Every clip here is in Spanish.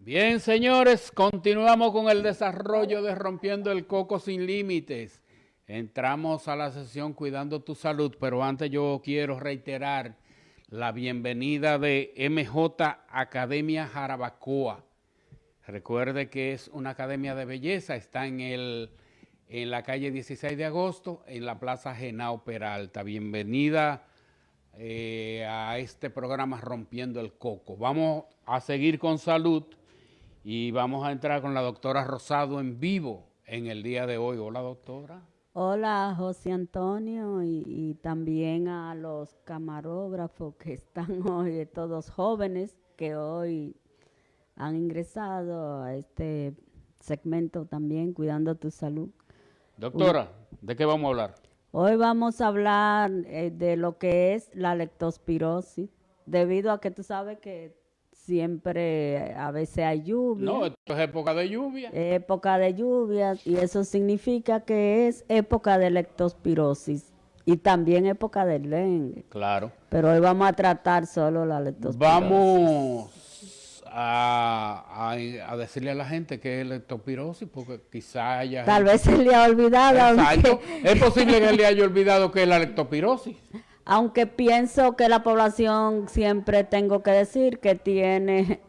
Bien, señores, continuamos con el desarrollo de Rompiendo el Coco Sin Límites. Entramos a la sesión Cuidando tu Salud, pero antes yo quiero reiterar la bienvenida de MJ Academia Jarabacoa. Recuerde que es una academia de belleza, está en la calle 16 de agosto, en la Plaza Genao Peralta. Bienvenida a este programa Rompiendo el Coco. Vamos a seguir con salud. Y vamos a entrar con la doctora Rosado en vivo en el día de hoy. Hola, doctora. Hola, José Antonio, y también a los camarógrafos que están hoy, todos jóvenes que hoy han ingresado a este segmento también, Cuidando tu Salud. Doctora, ¿de qué vamos a hablar? Hoy vamos a hablar de lo que es la leptospirosis, debido a que tú sabes que siempre a veces hay lluvia. No, esto es época de lluvia. Época de lluvias, y eso significa que es época de leptospirosis y también época del dengue. Claro. Pero hoy vamos a tratar solo la leptospirosis. Vamos a decirle a la gente que es leptospirosis, porque quizá haya... Tal vez se le ha olvidado. Exacto. Es posible que le haya olvidado que es la leptospirosis. Aunque pienso que la población, siempre tengo que decir que tiene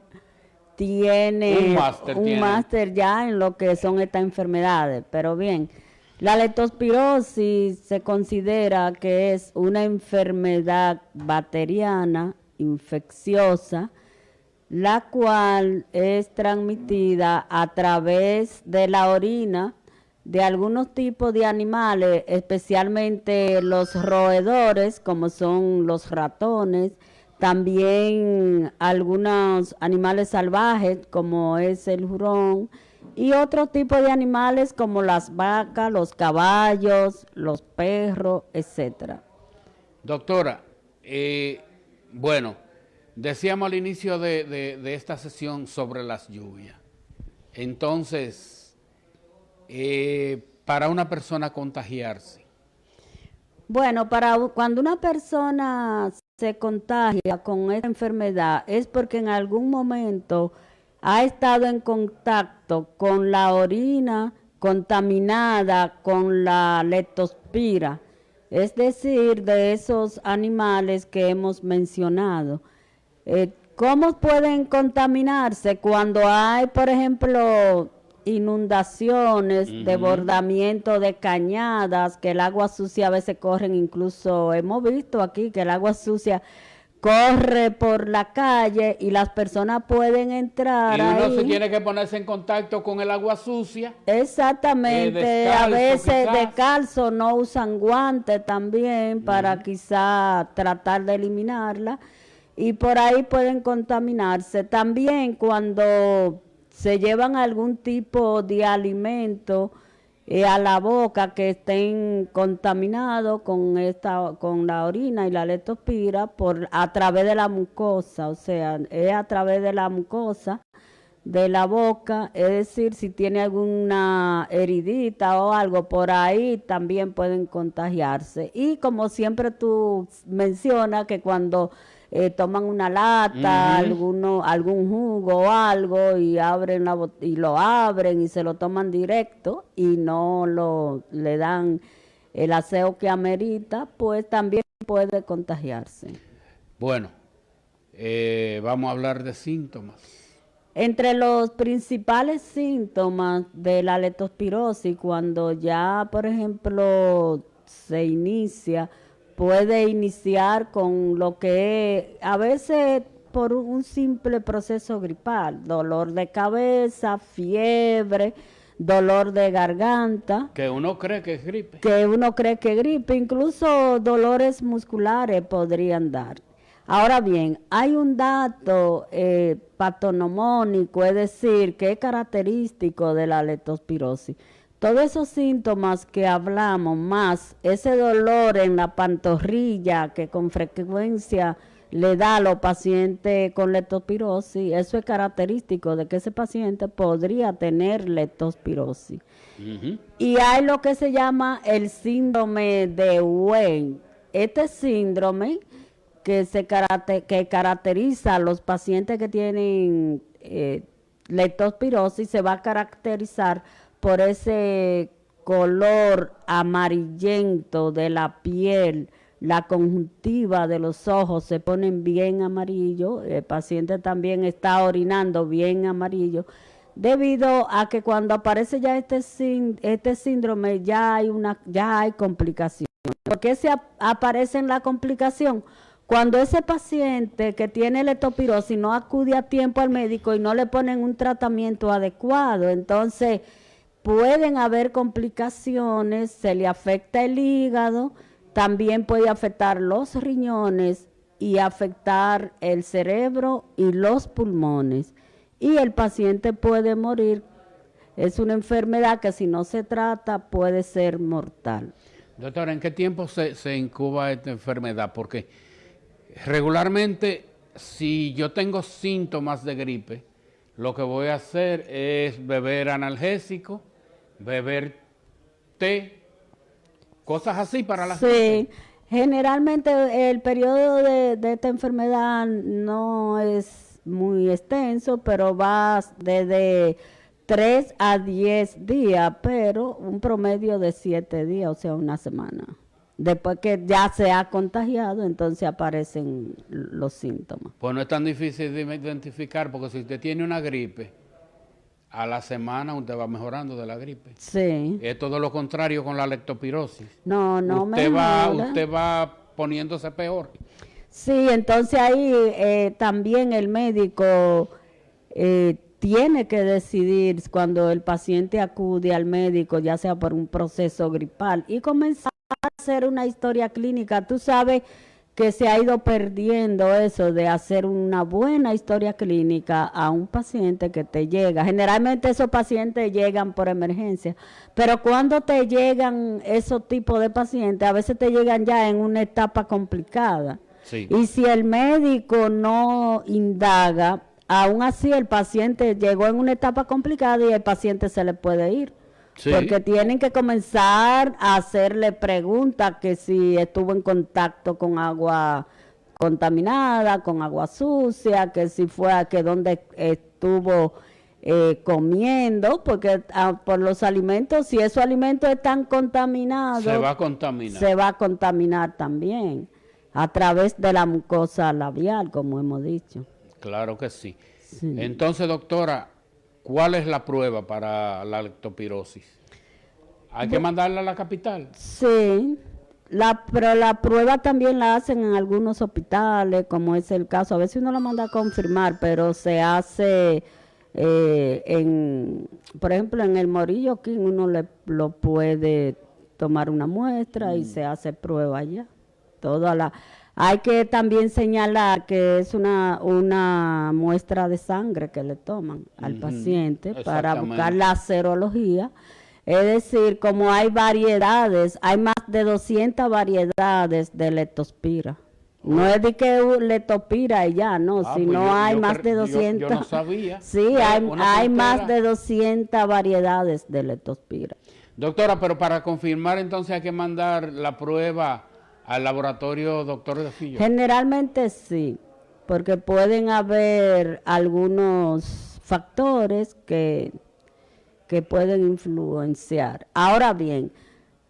un máster ya en lo que son estas enfermedades. Pero bien, la leptospirosis se considera que es una enfermedad bacteriana infecciosa, la cual es transmitida a través de la orina de algunos tipos de animales, especialmente los roedores, como son los ratones, también algunos animales salvajes, como es el hurón, y otro tipo de animales como las vacas, los caballos, los perros, etcétera. Doctora, bueno, decíamos al inicio de esta sesión sobre las lluvias. Entonces, para una persona contagiarse. Bueno, cuando una persona se contagia con esta enfermedad es porque en algún momento ha estado en contacto con la orina contaminada con la leptospira, es decir, de esos animales que hemos mencionado. ¿Cómo pueden contaminarse? Cuando hay, por ejemplo, inundaciones, desbordamiento de cañadas, que el agua sucia a veces corren, incluso hemos visto aquí que el agua sucia corre por la calle y las personas pueden entrar. Y uno ahí. se tiene que ponerse en contacto con el agua sucia. Exactamente, descalzo, a veces quizás. descalzo, no usan guantes también para quizá tratar de eliminarla, y por ahí pueden contaminarse. También cuando se llevan algún tipo de alimento a la boca que estén contaminados con la orina y la leptospira a través de la mucosa, o sea, es a través de la mucosa de la boca, es decir, si tiene alguna heridita o algo por ahí, también pueden contagiarse. Y como siempre tú mencionas que cuando toman una lata, algún jugo o algo, y lo abren y se lo toman directo y no le dan el aseo que amerita, pues también puede contagiarse. Bueno, vamos a hablar de síntomas. Entre los principales síntomas de la leptospirosis, cuando ya, por ejemplo, se inicia, puede iniciar con lo que a veces por un simple proceso gripal, dolor de cabeza, fiebre, dolor de garganta. Que uno cree que es gripe. Incluso dolores musculares podrían dar. Ahora bien, hay un dato patonomónico, es decir, que es característico de la leptospirosis. Todos esos síntomas que hablamos, más ese dolor en la pantorrilla que con frecuencia le da a los pacientes con leptospirosis, eso es característico de que ese paciente podría tener leptospirosis. Y hay lo que se llama el síndrome de Weill. Este síndrome que caracteriza a los pacientes que tienen leptospirosis se va a caracterizar por ese color amarillento de la piel, la conjuntiva de los ojos se ponen bien amarillo, el paciente también está orinando bien amarillo, debido a que cuando aparece ya este síndrome ya hay complicaciones. ¿Por qué aparece en la complicación? Cuando ese paciente que tiene leptospirosis no acude a tiempo al médico y no le ponen un tratamiento adecuado, entonces pueden haber complicaciones, se le afecta el hígado, también puede afectar los riñones y afectar el cerebro y los pulmones. Y el paciente puede morir. Es una enfermedad que si no se trata puede ser mortal. Doctora, ¿en qué tiempo se incuba esta enfermedad? Porque regularmente, si yo tengo síntomas de gripe, lo que voy a hacer es beber analgésico, beber té, cosas así para la gente. Sí, generalmente el periodo de esta enfermedad no es muy extenso, pero va desde 3 a 10 días, pero un promedio de 7 días, o sea, una semana. Después que ya se ha contagiado, entonces aparecen los síntomas. Pues no es tan difícil de identificar, porque si usted tiene una gripe, a la semana usted va mejorando de la gripe. Sí. Es todo lo contrario con la leptospirosis. No usted va poniéndose peor. Sí, entonces ahí también el médico tiene que decidir cuando el paciente acude al médico, ya sea por un proceso gripal, y comenzar a hacer una historia clínica. Tú sabes que se ha ido perdiendo eso de hacer una buena historia clínica a un paciente que te llega. Generalmente esos pacientes llegan por emergencia, pero cuando te llegan esos tipos de pacientes, a veces te llegan ya en una etapa complicada. Sí. Y si el médico no indaga, aún así el paciente llegó en una etapa complicada y el paciente se le puede ir. Sí. Porque tienen que comenzar a hacerle preguntas que si estuvo en contacto con agua contaminada, con agua sucia, que si fue a que dónde estuvo comiendo, porque por los alimentos, si esos alimentos están contaminados, se va a contaminar. Se va a contaminar también a través de la mucosa labial, como hemos dicho. Claro que sí. Sí. Entonces, doctora, ¿cuál es la prueba para la leptospirosis? ¿Hay que mandarla a la capital? Sí, pero la prueba también la hacen en algunos hospitales, como es el caso. A veces uno la manda a confirmar, pero se hace, por ejemplo, en el Morillo King uno lo puede tomar una muestra y se hace prueba allá. Hay que también señalar que es una muestra de sangre que le toman al paciente para buscar la serología. Es decir, como hay variedades, hay más de 200 variedades de leptospira. No es de que leptospira y ya, no, sino hay más de 200. Yo no sabía. Sí, hay más de 200 variedades de leptospira. Doctora, pero para confirmar entonces hay que mandar la prueba al laboratorio doctor de Fillo. Generalmente sí, porque pueden haber algunos factores que pueden influenciar. Ahora bien,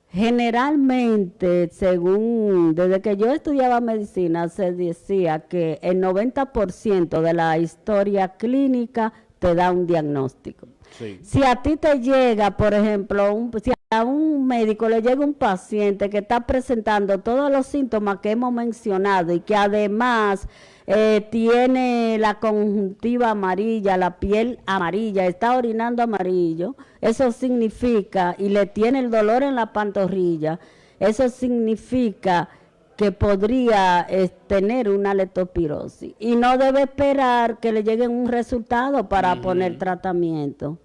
generalmente, desde que yo estudiaba medicina, se decía que el 90% de la historia clínica te da un diagnóstico. Sí. Si a ti te llega, por ejemplo, si a un médico le llega un paciente que está presentando todos los síntomas que hemos mencionado y que además tiene la conjuntiva amarilla, la piel amarilla, está orinando amarillo, eso significa, y le tiene el dolor en la pantorrilla, eso significa que podría tener una leptospirosis y no debe esperar que le llegue un resultado para poner tratamiento.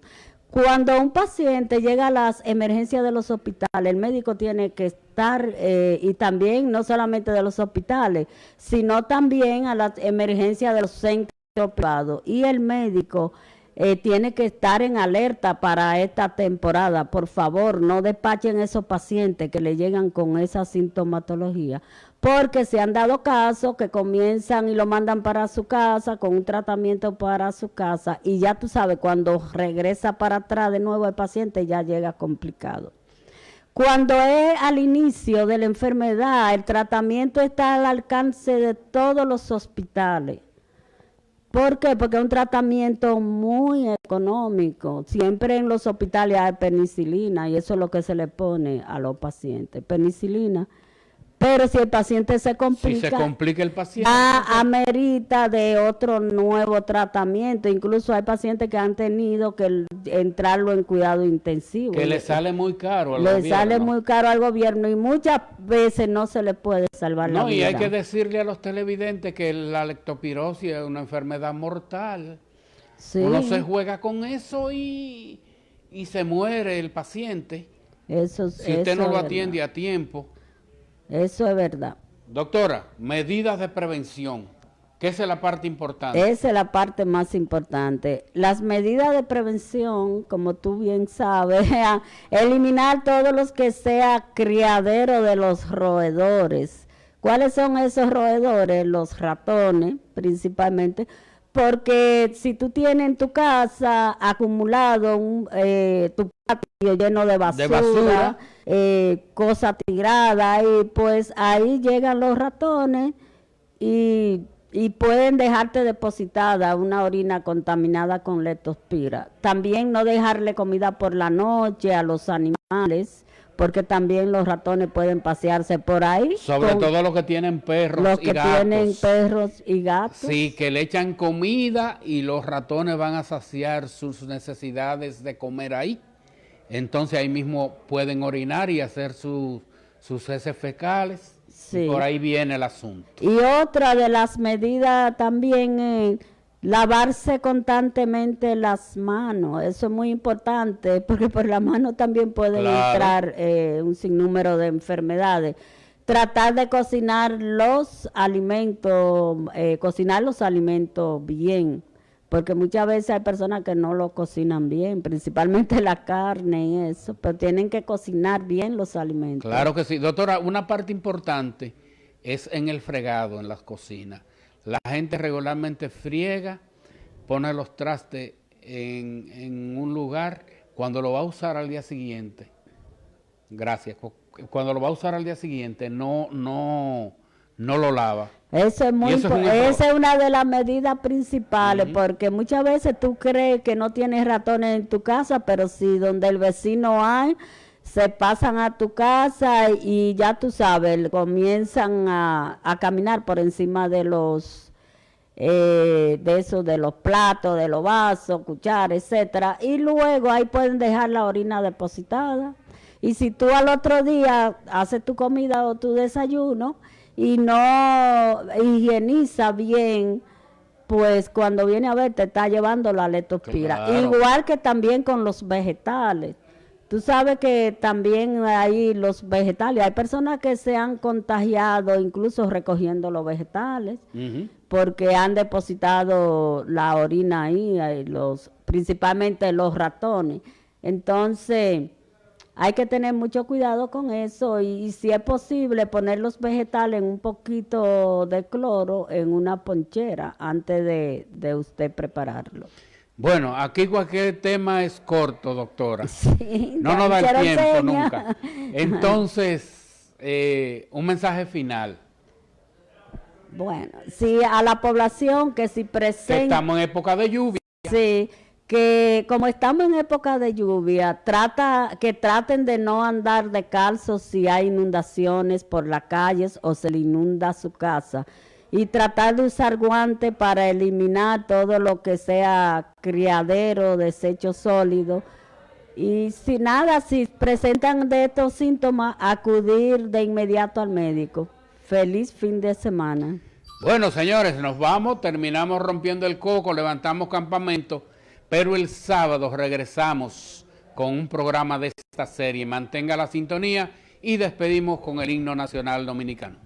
Cuando un paciente llega a las emergencias de los hospitales, el médico tiene que estar, y también no solamente de los hospitales, sino también a las emergencias de los centros privados. Y el médico tiene que estar en alerta para esta temporada. Por favor, no despachen esos pacientes que le llegan con esa sintomatología, porque se han dado casos que comienzan y lo mandan para su casa con un tratamiento para su casa y ya tú sabes, cuando regresa para atrás de nuevo el paciente ya llega complicado. Cuando es al inicio de la enfermedad, el tratamiento está al alcance de todos los hospitales. ¿Por qué? Porque es un tratamiento muy económico. Siempre en los hospitales hay penicilina y eso es lo que se le pone a los pacientes, penicilina. Pero si el paciente se complica el paciente, amerita de otro nuevo tratamiento. Incluso hay pacientes que han tenido que entrarlo en cuidado intensivo. Que le sale muy caro al gobierno. Le sale muy caro al gobierno y muchas veces no se le puede salvar la vida. Y hay que decirle a los televidentes que la leptospirosis es una enfermedad mortal. Sí. Uno se juega con eso y se muere el paciente. Si usted no lo atiende a tiempo. Eso es verdad. Doctora, medidas de prevención, ¿qué es la parte importante? Esa es la parte más importante. Las medidas de prevención, como tú bien sabes, eliminar todos los que sea criadero de los roedores. ¿Cuáles son esos roedores? Los ratones, principalmente. Porque si tú tienes en tu casa acumulado tu patio lleno de basura, cosas tiradas, y pues ahí llegan los ratones y pueden dejarte depositada una orina contaminada con leptospira. También no dejarle comida por la noche a los animales, porque también los ratones pueden pasearse por ahí. Sobre todo los que tienen perros y gatos. Los que tienen perros y gatos. Sí, que le echan comida y los ratones van a saciar sus necesidades de comer ahí. Entonces ahí mismo pueden orinar y hacer sus heces fecales. Sí. Y por ahí viene el asunto. Y otra de las medidas también es lavarse constantemente las manos. Eso es muy importante porque por la mano también pueden entrar un sinnúmero de enfermedades. Tratar de cocinar los alimentos bien, porque muchas veces hay personas que no lo cocinan bien, principalmente la carne y eso, pero tienen que cocinar bien los alimentos. Claro que sí. Doctora, una parte importante es en el fregado, en las cocinas. La gente regularmente friega, pone los trastes en un lugar, cuando lo va a usar al día siguiente, cuando lo va a usar al día siguiente no lo lava. Eso es muy esa es una de las medidas principales, porque muchas veces tú crees que no tienes ratones en tu casa, pero si donde el vecino hay, se pasan a tu casa y ya tú sabes, comienzan a caminar por encima de los de los platos, de los vasos, cucharas, etcétera, y luego ahí pueden dejar la orina depositada. Y si tú al otro día haces tu comida o tu desayuno y no higieniza bien, pues cuando viene a ver te está llevando la leptospira. Claro. Igual que también con los vegetales. Tú sabes que también hay los vegetales, hay personas que se han contagiado incluso recogiendo los vegetales, porque han depositado la orina ahí, principalmente los ratones. Entonces, hay que tener mucho cuidado con eso y si es posible poner los vegetales en un poquito de cloro en una ponchera antes de usted prepararlo. Bueno, aquí cualquier tema es corto, doctora. Sí, no nos da el tiempo nunca. Entonces, un mensaje final. Bueno, sí, a la población que si presenta... Que estamos en época de lluvia. Sí, que como estamos en época de lluvia, que traten de no andar descalzos si hay inundaciones por las calles o se le inunda su casa. Y tratar de usar guantes para eliminar todo lo que sea criadero, desecho sólido. Y si presentan de estos síntomas, acudir de inmediato al médico. Feliz fin de semana. Bueno, señores, nos vamos, terminamos rompiendo el coco, levantamos campamento, pero el sábado regresamos con un programa de esta serie. Mantenga la sintonía y despedimos con el himno nacional dominicano.